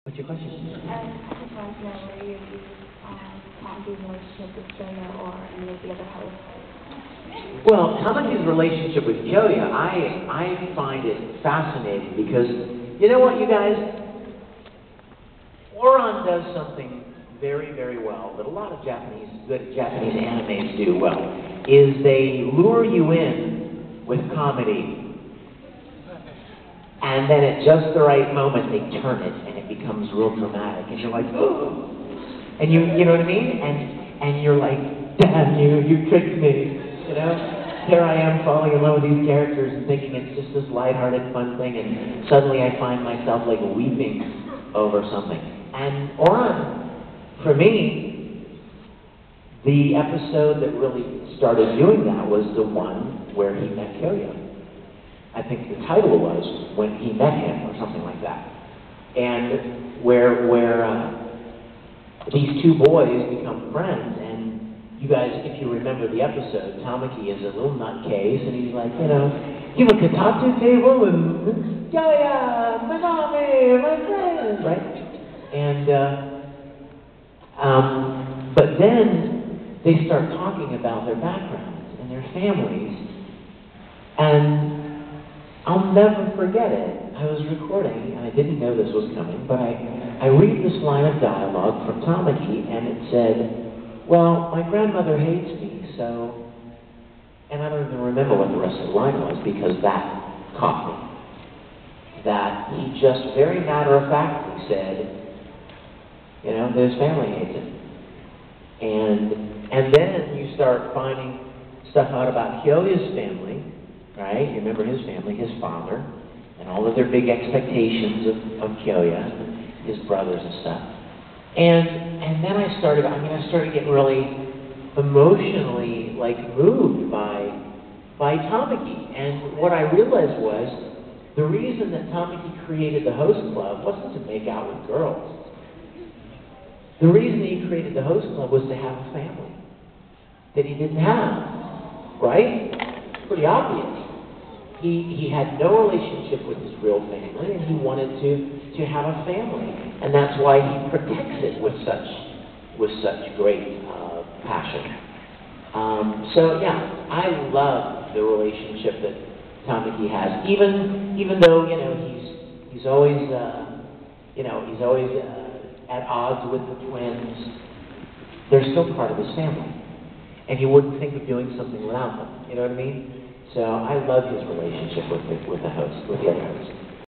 What's your question? I just want to know whether you use Tamaki's relationship with Kyoya or any of the other hosts. Well, Tamaki's relationship with Kyoya, I find it fascinating because, you know what, you guys? Oran does something very, very well that a lot of good Japanese animes do well, is they lure you in with comedy. And then at just the right moment, they turn it, and it becomes real dramatic. And you're like, oh! And you know what I mean? And you're like, damn you tricked me. You know? Here I am falling in love with these characters and thinking it's just this lighthearted, fun thing, and suddenly I find myself like weeping over something. And Oran, for me, the episode that really started doing that was the one where he met Kyoya. I think the title was When He Met Him, or something like that. And where these two boys become friends, and you guys, if you remember the episode, Tamaki is a little nutcase, and he's like, you know, you have a kotatsu table, and Kyoya, my mommy, my friends, right? And, but then they start talking about their backgrounds and their families, and I'll never forget it. I was recording, and I didn't know this was coming, but I read this line of dialogue from Tamaki, and it said, well, my grandmother hates me, so... And I don't even remember what the rest of the line was, because that caught me. That he just very matter-of-factly said, you know, that his family hates him. And then you start finding stuff out about Kyoya's family, right? You remember his family, his father, and all of their big expectations of Kyoya, his brothers and stuff. And then I started getting really emotionally, like, moved by Tamaki. And what I realized was, the reason that Tamaki created the host club wasn't to make out with girls. The reason he created the host club was to have a family that he didn't have, right? It's pretty obvious. He had no relationship with his real family, and he wanted to have a family, and that's why he protects it with such great passion. So yeah, I love the relationship that Tamaki has, even though he's always at odds with the twins. They're still part of his family, and you wouldn't think of doing something without them. You know what I mean? So I love his relationship with the host, with the other host.